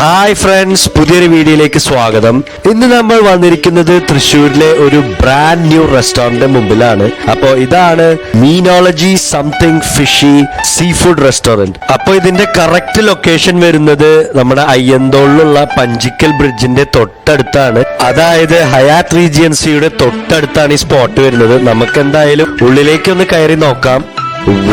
Hi friends, പുതിയൊരു വീഡിയോയിലേക്ക് സ്വാഗതം. ഇന്ന് നമ്മൾ വന്നിരിക്കുന്നത് തൃശ്ശൂരിലെ ഒരു ബ്രാൻഡ് ന്യൂ റെസ്റ്റോറന്റിന്റെ മുമ്പിലാണ്. അപ്പോൾ ഇതാണ് Meenology something fishy seafood restaurant. അപ്പോൾ ഇതിന്റെ കറക്റ്റ് ലൊക്കേഷൻ വരുന്നത് നമ്മുടെ അയ്യന്തോളിലുള്ള പഞ്ചിക്കൽ ബ്രിഡ്ജിന്റെ തൊട്ടടുത്താണ്. അതായത് ഹയാത്ത് റീജിയൻസിയുടെ തൊട്ടടുത്താണ് ഈ സ്പോട്ട് വരുന്നത്. നമുക്ക് എന്തായാലും ഉള്ളിലേക്ക് ഒന്ന് കയറി നോക്കാം.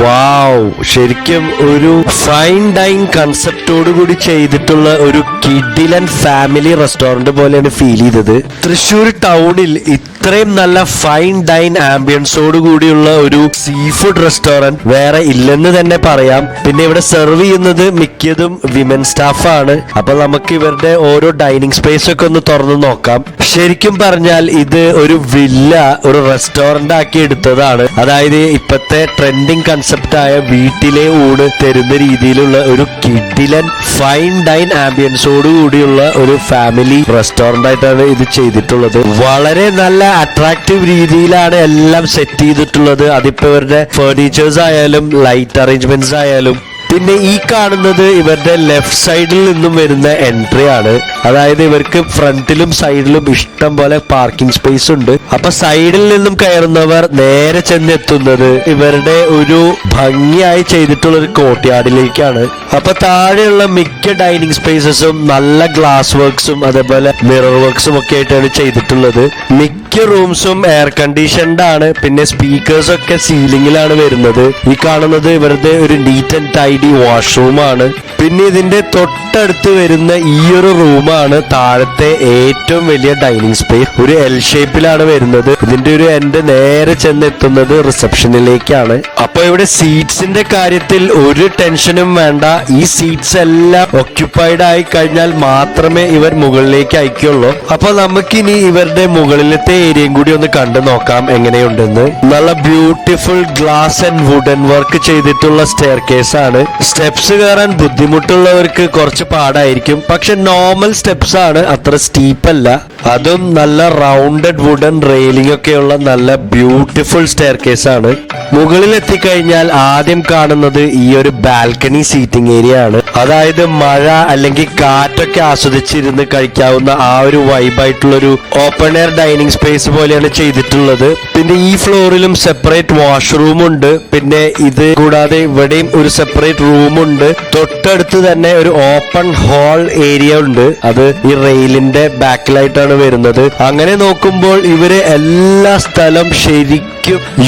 വാവ്, ശരിക്കും ഒരു ഫൈൻ ഡൈൻ കൺസെപ്റ്റോട് കൂടി ചെയ്തിട്ടുള്ള ഒരു കിഡിലൻ ഫാമിലി റെസ്റ്റോറന്റ് പോലെയാണ് ഫീൽ ചെയ്തത്. തൃശ്ശൂർ ടൗണിൽ ഇത്രയും നല്ല ഫൈൻ ഡൈൻ ആംബിയൻസോട് കൂടിയുള്ള ഒരു സീ ഫുഡ് റെസ്റ്റോറന്റ് വേറെ ഇല്ലെന്ന് തന്നെ പറയാം. പിന്നെ ഇവിടെ സെർവ് ചെയ്യുന്നത് മിക്കതും വിമൻ സ്റ്റാഫാണ്. അപ്പൊ നമുക്ക് ഇവരുടെ ഓരോ ഡൈനിങ് സ്പേസ് ഒക്കെ ഒന്ന് തുറന്നു നോക്കാം. ശരിക്കും പറഞ്ഞാൽ ഇത് ഒരു വില്ല ഒരു റെസ്റ്റോറന്റ് ആക്കി എടുത്തതാണ്. അതായത് ഇപ്പത്തെ ട്രെൻഡിങ് കൺസെപ്റ്റായ വീട്ടിലെ ഊണ് തരുന്ന രീതിയിലുള്ള ഒരു കിഡിലൻ ഫൈൻ ഡൈൻ ആംബിയൻസോട് കൂടിയുള്ള ഒരു ഫാമിലി റെസ്റ്റോറന്റ് ആയിട്ടാണ് ഇത് ചെയ്തിട്ടുള്ളത്. വളരെ നല്ല അട്രാക്റ്റീവ് രീതിയിലാണ് എല്ലാം സെറ്റ് ചെയ്തിട്ടുള്ളത്. അതിപ്പോ ഇവരുടെ ഫർണിച്ചേഴ്സ് ആയാലും ലൈറ്റ് അറേഞ്ച്മെന്റ്സ് ആയാലും. പിന്നെ ഈ കാണുന്നത് ഇവരുടെ ലെഫ്റ്റ് സൈഡിൽ നിന്നും വരുന്ന എൻട്രി ആണ്. അതായത് ഇവർക്ക് ഫ്രണ്ടിലും സൈഡിലും ഇഷ്ടം പോലെ പാർക്കിംഗ് സ്പേസ് ഉണ്ട്. അപ്പൊ സൈഡിൽ നിന്നും കയറുന്നവർ നേരെ ചെന്നെത്തുന്നത് ഇവരുടെ ഒരു ഭംഗിയായി ചെയ്തിട്ടുള്ള ഒരു കോർട്ട്യാർഡിലേക്കാണ്. അപ്പൊ താഴെയുള്ള മിക്ക ഡൈനിങ് സ്പേസസും നല്ല ഗ്ലാസ് വർക്ക്സും അതേപോലെ മിറർ വർക്ക്സും ഒക്കെ ആയിട്ടാണ് ചെയ്തിട്ടുള്ളത്. മിക്ക റൂംസും എയർ കണ്ടീഷൻഡ് ആണ്. പിന്നെ സ്പീക്കേഴ്സ് ഒക്കെ സീലിംഗിലാണ് വരുന്നത്. ഈ കാണുന്നത് ഇവരുടെ ഒരു നീറ്റ് ആൻഡ് ടൈഡി വാഷ്റൂമാണ്. പിന്നെ ഇതിന്റെ തൊട്ടടുത്ത് വരുന്ന ഈ ഒരു റൂമാണ് താഴത്തെ ഏറ്റവും വലിയ ഡൈനിങ് സ്പേസ്. ഒരു എൽ ഷേപ്പിലാണ് വരുന്നത്. ഇതിന്റെ ഒരു എൻഡ് നേരെ ചെന്നെത്തുന്നത് റിസപ്ഷനിലേക്കാണ്. അപ്പൊ ഇവിടെ സീറ്റ്സിന്റെ കാര്യത്തിൽ ഒരു ടെൻഷനും വേണ്ട. ഈ സീറ്റ്സ് എല്ലാം ഒക്യുപ്പൈഡ് ആയി കഴിഞ്ഞാൽ മാത്രമേ ഇവർ മുകളിലേക്ക് അയക്കുള്ളൂ. അപ്പൊ നമുക്കിനി ഇവരുടെ മുകളിലത്തെ ഏരിയയും കൂടി ഒന്ന് കണ്ടു നോക്കാം എങ്ങനെയുണ്ടെന്ന്. നല്ല beautiful glass and wooden work ചെയ്തിട്ടുള്ള സ്റ്റെയർ കേസ് ആണ്. സ്റ്റെപ്സ് കയറാൻ ബുദ്ധിമുട്ടുള്ളവർക്ക് കുറച്ച് പാടായിരിക്കും. പക്ഷെ നോർമൽ സ്റ്റെപ്സ് ആണ്, അത്ര സ്റ്റീപ്പ് അല്ല. അതും നല്ല റൗണ്ടഡ് വുഡൻ റെയിലിംഗ് ഒക്കെയുള്ള നല്ല ബ്യൂട്ടിഫുൾ സ്റ്റെയർ കേസ് ആണ്. മുകളിൽ എത്തിക്കഴിഞ്ഞാൽ ആദ്യം കാണുന്നത് ഈ ഒരു ബാൽക്കണി സീറ്റിംഗ് ഏരിയ ആണ്. അതായത് മഴ അല്ലെങ്കിൽ കാറ്റൊക്കെ ആസ്വദിച്ചിരുന്ന് കഴിക്കാവുന്ന ആ ഒരു വൈബായിട്ടുള്ള ഒരു ഓപ്പൺ എയർ ഡൈനിങ് സ്പേസ് പോലെയാണ് ചെയ്തിട്ടുള്ളത്. പിന്നെ ഈ ഫ്ലോറിലും സെപ്പറേറ്റ് വാഷ്റൂം ഉണ്ട്. പിന്നെ ഇത് കൂടാതെ ഇവിടെയും ഒരു സെപ്പറേറ്റ് റൂമുണ്ട്. തൊട്ടടുത്ത് തന്നെ ഒരു ഓപ്പൺ ഹാൾ ഏരിയ ഉണ്ട്. അത് ഈ റെയിലിന്റെ ബാക്കിലായിട്ടാണ് വരുന്നത്. അങ്ങനെ നോക്കുമ്പോൾ ഇവര് എല്ലാ സ്ഥലം ശരിക്കും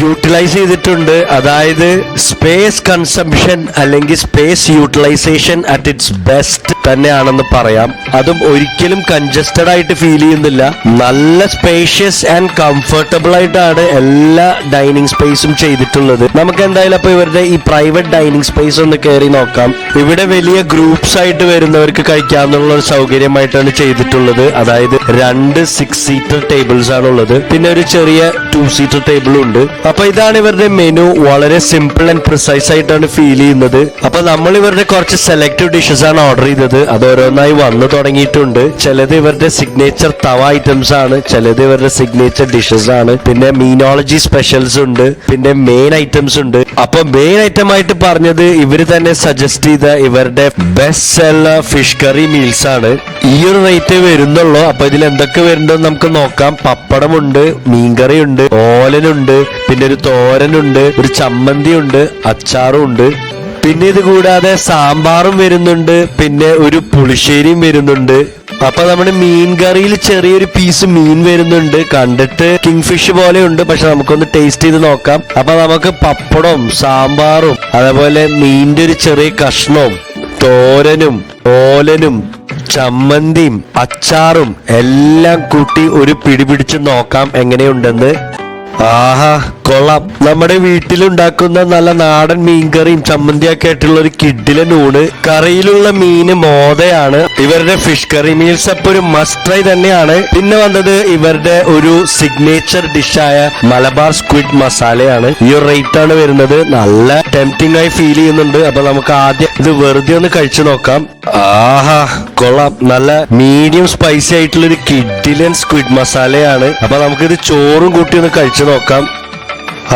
യൂട്ടിലൈസ് ചെയ്തിട്ടുണ്ട്. അതായത് സ്പേസ് കൺസംഷൻ അല്ലെങ്കിൽ space utilisation at its best തന്നെയാണെന്ന് പറയാം. അതും ഒരിക്കലും കൺജസ്റ്റഡ് ആയിട്ട് ഫീൽ ചെയ്യുന്നില്ല. നല്ല സ്പേഷ്യസ് ആൻഡ് കംഫർട്ടബിൾ ആയിട്ടാണ് എല്ലാ ഡൈനിങ് സ്പേസും ചെയ്തിട്ടുള്ളത്. നമുക്ക് എന്തായാലും അപ്പൊ ഇവരുടെ ഈ പ്രൈവറ്റ് ഡൈനിങ് സ്പേസ് ഒന്ന് കയറി നോക്കാം. ഇവിടെ വലിയ ഗ്രൂപ്പ്സ് ആയിട്ട് വരുന്നവർക്ക് കഴിക്കാവുന്ന ഒരു സൗകര്യമായിട്ടാണ് ചെയ്തിട്ടുള്ളത്. അതായത് 2 6 സീറ്റർ ടേബിൾസ് ആണുള്ളത്. പിന്നെ ഒരു ചെറിയ 2 സീറ്റർ ടേബിളും ഉണ്ട്. അപ്പൊ ഇതാണ് ഇവരുടെ മെനു. വളരെ സിമ്പിൾ ആൻഡ് പ്രിസൈസ് ആയിട്ടാണ് ഫീൽ ചെയ്യുന്നത്. അപ്പൊ നമ്മൾ ഇവരുടെ കുറച്ച് സെലക്റ്റീവ് ഡിഷസ് ആണ് ഓർഡർ ചെയ്തത്. അത് ഓരോന്നായി വന്നു തുടങ്ങിയിട്ടുണ്ട്. ചിലത് ഇവരുടെ സിഗ്നേച്ചർ തവ ഐറ്റംസ് ആണ്, ചിലത് ഇവരുടെ സിഗ്നേച്ചർ ഡിഷസ് ആണ്. പിന്നെ മീനോളജി സ്പെഷ്യൽസ് ഉണ്ട്, പിന്നെ മെയിൻ ഐറ്റംസ് ഉണ്ട്. അപ്പൊ മെയിൻ ഐറ്റം ആയിട്ട് പറഞ്ഞത് ഇവര് തന്നെ സജസ്റ്റ് ചെയ്ത ഇവരുടെ best seller fish curry meals ആണ്. ഈ ഒരു റേറ്റ് വരുന്നുള്ളൂ. അപ്പൊ ഇതിൽ എന്തൊക്കെ വരുന്നുണ്ടെന്ന് നമുക്ക് നോക്കാം. പപ്പടമുണ്ട്, മീൻകറി ഉണ്ട്, ഓലനുണ്ട്, പിന്നെ ഒരു തോരനുണ്ട്, ഒരു ചമ്മന്തി ഉണ്ട്, അച്ചാറും ഉണ്ട്. പിന്നെ ഇത് കൂടാതെ സാമ്പാറും വരുന്നുണ്ട്, പിന്നെ ഒരു പുളിശ്ശേരിയും വരുന്നുണ്ട്. അപ്പൊ നമ്മുടെ മീൻ കറിയിൽ ചെറിയൊരു പീസ് മീൻ വരുന്നുണ്ട്. കണ്ടിട്ട് കിങ് ഫിഷ് പോലെ ഉണ്ട്, പക്ഷെ നമുക്കൊന്ന് ടേസ്റ്റ് ചെയ്ത് നോക്കാം. അപ്പൊ നമുക്ക് പപ്പടവും സാമ്പാറും അതേപോലെ മീനിന്റെ ഒരു ചെറിയ കഷ്ണവും തോരനും ഓലനും ചമ്മന്തിയും അച്ചാറും എല്ലാം കൂട്ടി ഒരു പിടിപിടിച്ച് നോക്കാം എങ്ങനെയുണ്ടെന്ന്. ആഹാ, കൊള്ളാം. നമ്മുടെ വീട്ടിലുണ്ടാക്കുന്ന നല്ല നാടൻ മീൻകറിയും ചമ്മന്തിയൊക്കെ ആയിട്ടുള്ള ഒരു കിഡിലൻ ഊണ്. കറിയിലുള്ള മീന് മോദയാണ്. ഇവരുടെ ഫിഷ് കറി മീൽസ് അപ്പൊ ഒരു മസ്റ്റ് ട്രൈ തന്നെയാണ്. പിന്നെ വന്നത് ഇവരുടെ ഒരു സിഗ്നേച്ചർ ഡിഷായ മലബാർ സ്ക്വിഡ് മസാലയാണ്. ഈ ഒരു റേറ്റ് ആണ് വരുന്നത്. നല്ല ടെംപ്റ്റിംഗ് ആയി ഫീൽ ചെയ്യുന്നുണ്ട്. അപ്പൊ നമുക്ക് ആദ്യം ഇത് വെറുതെ ഒന്ന് കഴിച്ചു നോക്കാം. ആഹാ, കൊള്ളാം. നല്ല മീഡിയം സ്പൈസി ആയിട്ടുള്ള ഒരു കിഡിലൻ സ്ക്വിഡ് മസാലയാണ്. അപ്പൊ നമുക്കിത് ചോറും കൂട്ടി ഒന്ന് കഴിച്ചു നോക്കാം.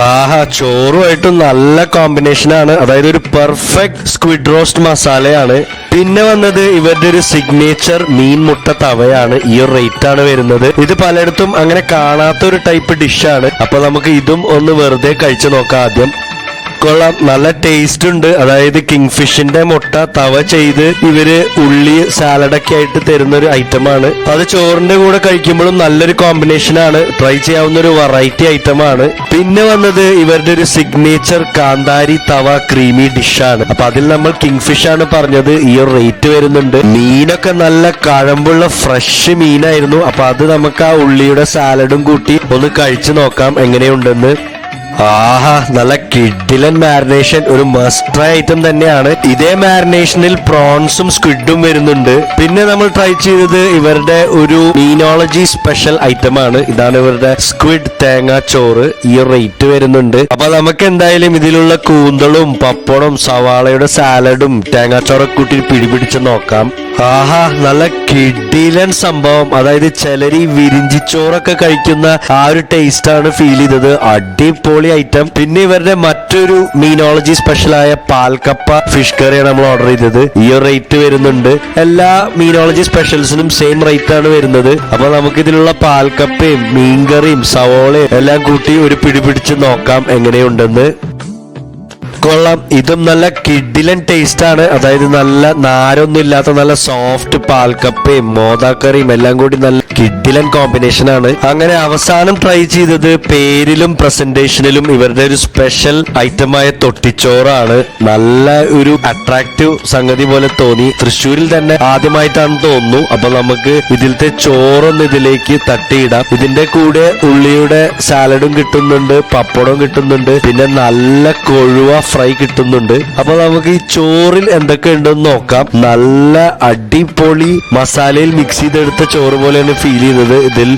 ആഹാ, ചോറുമായിട്ടും നല്ല കോമ്പിനേഷനാണ്. അതായത് ഒരു പെർഫെക്റ്റ് സ്ക്വിഡ് റോസ്റ്റ് മസാലയാണ്. പിന്നെ വന്നത് ഇവരുടെ ഒരു സിഗ്നേച്ചർ മീൻ മുട്ട തവയാണ്. ഈ ഒരു റേറ്റ് ആണ് വരുന്നത്. ഇത് പലയിടത്തും അങ്ങനെ കാണാത്ത ഒരു ടൈപ്പ് ഡിഷാണ്. അപ്പൊ നമുക്ക് ഇതും ഒന്ന് വെറുതെ കഴിച്ചു നോക്കാം ആദ്യം. കൊള്ളാം, നല്ല ടേസ്റ്റ് ഉണ്ട്. അതായത് കിങ് ഫിഷിന്റെ മുട്ട തവ ചെയ്ത് ഇവര് ഉള്ളി സാലഡൊക്കെ ആയിട്ട് തരുന്ന ഒരു ഐറ്റമാണ്. അത് ചോറിന്റെ കൂടെ കഴിക്കുമ്പോഴും നല്ലൊരു കോമ്പിനേഷൻ ആണ്. ട്രൈ ചെയ്യാവുന്ന ഒരു വെറൈറ്റി ഐറ്റമാണ്. പിന്നെ വന്നത് ഇവരുടെ ഒരു സിഗ്നേച്ചർ കാന്താരി തവ ക്രീമി ഡിഷാണ്. അപ്പൊ അതിൽ നമ്മൾ കിങ് ഫിഷ് ആണ് പറഞ്ഞത്. ഈ ഒരു റേറ്റ് വരുന്നുണ്ട്. മീനൊക്കെ നല്ല കഴമ്പുള്ള ഫ്രഷ് മീനായിരുന്നു. അപ്പൊ അത് നമുക്ക് ആ ഉള്ളിയുടെ സാലഡും കൂട്ടി ഒന്ന് കഴിച്ചു നോക്കാം എങ്ങനെയുണ്ടെന്ന്. ആഹാ, നല്ല കിഡിലൻ മാരിനേഷൻ. ഒരു മസ്റ്റ് ട്രൈ ഐറ്റം തന്നെയാണ്. ഇതേ മാരിനേഷനിൽ പ്രോൺസും സ്ക്വിഡും വരുന്നുണ്ട്. പിന്നെ നമ്മൾ ട്രൈ ചെയ്തത് ഇവരുടെ ഒരു മീനോളജി സ്പെഷ്യൽ ഐറ്റം ആണ്. ഇതാണ് ഇവരുടെ സ്ക്വിഡ് തേങ്ങ ചോറ്. ഈ റേറ്റ് വരുന്നുണ്ട്. അപ്പൊ നമുക്ക് എന്തായാലും ഇതിലുള്ള കൂന്തളും പപ്പടവും സവാളയുടെ സാലഡും തേങ്ങാച്ചോറൊക്കെ കൂട്ടി പിടിപിടിച്ച് നോക്കാം. ആഹാ, നല്ല കിഡിലൻ സംഭവം. അതായത് ചിലര് ഈ വിരിഞ്ചിച്ചോറൊക്കെ കഴിക്കുന്ന ആ ഒരു ടേസ്റ്റ് ആണ് ഫീൽ ചെയ്തത്. അടിപൊളി ഐറ്റം. പിന്നെ ഇവരുടെ മറ്റൊരു മീനോളജി സ്പെഷ്യലായ പാൽക്കപ്പ ഫിഷ് കറിയാണ് നമ്മൾ ഓർഡർ ചെയ്തത്. ഈ ഒരു റേറ്റ് വരുന്നുണ്ട്. എല്ലാ മീനോളജി സ്പെഷ്യൽസിനും സെയിം റേറ്റ് ആണ് വരുന്നത്. അപ്പൊ നമുക്ക് ഇതിലുള്ള പാൽക്കപ്പയും മീൻകറിയും സവോളയും എല്ലാം കൂട്ടി ഒരു പിടിപിടിച്ച് നോക്കാം എങ്ങനെയുണ്ടെന്ന്. കൊള്ളാം, ഇതും നല്ല കിഡിലൻ ടേസ്റ്റ് ആണ്. അതായത് നല്ല നാരൊന്നും ഇല്ലാത്ത നല്ല സോഫ്റ്റ് പാൽക്കപ്പയും മോദാക്കറിയും എല്ലാം കൂടി നല്ല കിഡിലൻ കോമ്പിനേഷൻ ആണ്. അങ്ങനെ അവസാനം ട്രൈ ചെയ്തത് പേരിലും പ്രസന്റേഷനിലും ഇവരുടെ ഒരു സ്പെഷ്യൽ ഐറ്റമായ തൊട്ടിച്ചോറാണ്. നല്ല ഒരു അട്രാക്റ്റീവ് സംഗതി പോലെ തോന്നി. തൃശ്ശൂരിൽ തന്നെ ആദ്യമായിട്ടാണെന്ന് തോന്നുന്നു. അപ്പൊ നമുക്ക് ഇതിലത്തെ ചോറൊന്ന് ഇതിലേക്ക് തട്ടിയിടാം. ഇതിന്റെ കൂടെ ഉള്ളിയുടെ സാലഡും കിട്ടുന്നുണ്ട്, പപ്പടവും കിട്ടുന്നുണ്ട്, പിന്നെ നല്ല കൊഴുവ ഫ്രൈ കിട്ടുന്നുണ്ട്. അപ്പൊ നമുക്ക് ഈ ചോറിൽ എന്തൊക്കെ ഉണ്ടെന്ന് നോക്കാം. നല്ല അടിപൊളി മസാലയിൽ മിക്സ് ചെയ്തെടുത്ത ചോറ് പോലെയാണ് ഫീൽ ചെയ്തത്. ഇതിൽ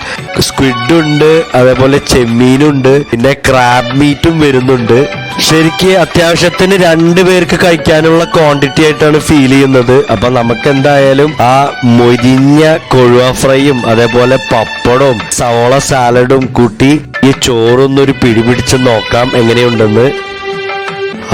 സ്ക്വിഡ് ഉണ്ട്, അതേപോലെ ചെമ്മീനുണ്ട്, പിന്നെ ക്രാബ് മീറ്റും വരുന്നുണ്ട്. ശരിക്ക് അത്യാവശ്യത്തിന് 2 പേർക്ക് കഴിക്കാനുള്ള ക്വാണ്ടിറ്റി ആയിട്ടാണ് ഫീൽ ചെയ്യുന്നത്. അപ്പൊ നമുക്ക് എന്തായാലും ആ മൊരിഞ്ഞ കൊഴുവ ഫ്രൈയും അതേപോലെ പപ്പടവും സവോള സാലഡും കൂട്ടി ഈ ചോറൊന്നൊരു പിടിപിടിച്ച് നോക്കാം എങ്ങനെയുണ്ടെന്ന്.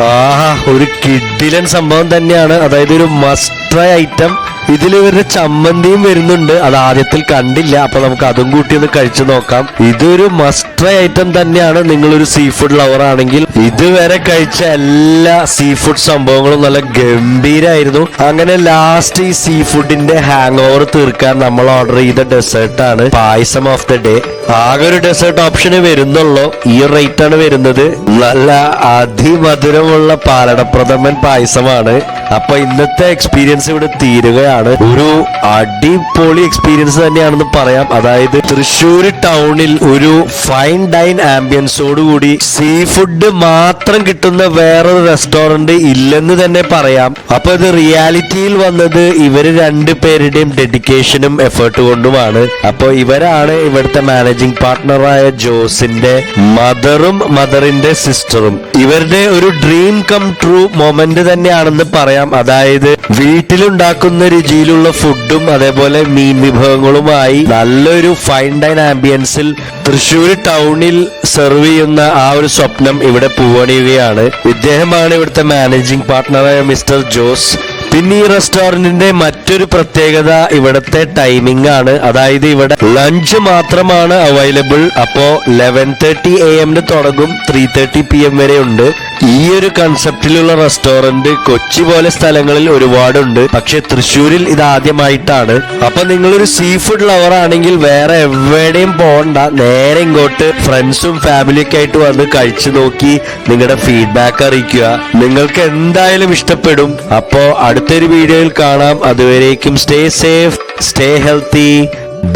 ആഹാ, ഒരു കിഡിലൻ സംഭവം തന്നെയാണ്. അതായത് ഒരു മസ്റ്റ് ട്രൈ ഐറ്റം. ഇതിൽ ഇവരുടെ ചമ്മന്തിയും വരുന്നുണ്ട്. അത് ആദ്യത്തിൽ കണ്ടില്ല. അപ്പൊ നമുക്ക് അതും കൂട്ടി ഒന്ന് കഴിച്ചു നോക്കാം. ഇതൊരു മസ്റ്റ് ട്രൈ ഐറ്റം തന്നെയാണ്. നിങ്ങളൊരു സീ ഫുഡ് ലവർ ആണെങ്കിൽ ഇതുവരെ കഴിച്ച എല്ലാ സീ ഫുഡ് സംഭവങ്ങളും നല്ല ഗംഭീരായിരുന്നു. അങ്ങനെ ലാസ്റ്റ് ഈ സീ ഫുഡിന്റെ ഹാങ് ഓവർ തീർക്കാൻ നമ്മൾ ഓർഡർ ചെയ്ത ഡെസേർട്ട് ആണ് പായസം ഓഫ് ദ ഡേ. ആകെ ഒരു ഡെസേർട്ട് ഓപ്ഷന് വരുന്നുള്ളൂ. ഈ റേറ്റ് ആണ് വരുന്നത്. നല്ല അതിമധുരമുള്ള പാലടപ്രഥമൻ പായസമാണ്. അപ്പൊ ഇന്നത്തെ എക്സ്പീരിയൻസ് ഇവിടെ തീരുകയാണ്. ഒരു അടിപൊളി എക്സ്പീരിയൻസ് തന്നെയാണെന്ന് പറയാം. അതായത് തൃശ്ശൂർ ടൗണിൽ ഒരു ഫൈൻ ഡൈൻ ആംബിയൻസോടുകൂടി സീ ഫുഡ് മാത്രം കിട്ടുന്ന വേറൊരു റെസ്റ്റോറന്റ് ഇല്ലെന്ന് തന്നെ പറയാം. അപ്പൊ ഇത് റിയാലിറ്റിയിൽ വന്നത് ഇവര് 2 പേരുടെയും ഡെഡിക്കേഷനും എഫേർട്ട് കൊണ്ടുമാണ്. അപ്പൊ ഇവരാണ് ഇവിടുത്തെ മാനേജിംഗ് പാർട്ട്ണറായ ജോസിന്റെ മദറും മദറിന്റെ സിസ്റ്ററും. ഇവരുടെ ഒരു ഡ്രീം കം ട്രൂ മൊമെന്റ് തന്നെയാണെന്ന് പറയാം. അതായത് വീട്ടിലുണ്ടാക്കുന്ന രുചിയിലുള്ള ഫുഡും അതേപോലെ മീൻ വിഭവങ്ങളുമായി നല്ലൊരു ഫൈൻ ഡൈൻ ആംബിയൻസിൽ തൃശ്ശൂർ ടൗണിൽ സെർവ് ചെയ്യുന്ന ആ ഒരു സ്വപ്നം ഇവിടെ പൂവണിയുകയാണ്. ഇദ്ദേഹമാണ് ഇവിടുത്തെ മാനേജിംഗ് പാർട്ട്ണറായ മിസ്റ്റർ ജോസ്. പിന്നെ ഈ റെസ്റ്റോറന്റിന്റെ മറ്റൊരു പ്രത്യേകത ഇവിടുത്തെ ടൈമിംഗ് ആണ്. അതായത് ഇവിടെ ലഞ്ച് മാത്രമാണ് അവൈലബിൾ. അപ്പോ 11:30 AM തുടങ്ങും, 3:30 PM വരെ ഉണ്ട്. ഈ ഒരു കൺസെപ്റ്റിലുള്ള റെസ്റ്റോറന്റ് കൊച്ചി പോലെ സ്ഥലങ്ങളിൽ ഒരുപാടുണ്ട്. പക്ഷെ തൃശ്ശൂരിൽ ഇത് ആദ്യമായിട്ടാണ്. അപ്പൊ നിങ്ങളൊരു സീ ഫുഡ് ലവർ ആണെങ്കിൽ വേറെ എവിടെയും പോകണ്ട, നേരെ ഇങ്ങോട്ട് ഫ്രണ്ട്സും ഫാമിലിയൊക്കെ ആയിട്ട് വന്ന് കഴിച്ചു നോക്കി നിങ്ങളുടെ ഫീഡ്ബാക്ക് അറിയിക്കുക. നിങ്ങൾക്ക് എന്തായാലും ഇഷ്ടപ്പെടും. അപ്പോ അടുത്തൊരു വീഡിയോയിൽ കാണാം. അതുവരേക്കും stay safe, stay healthy,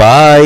by.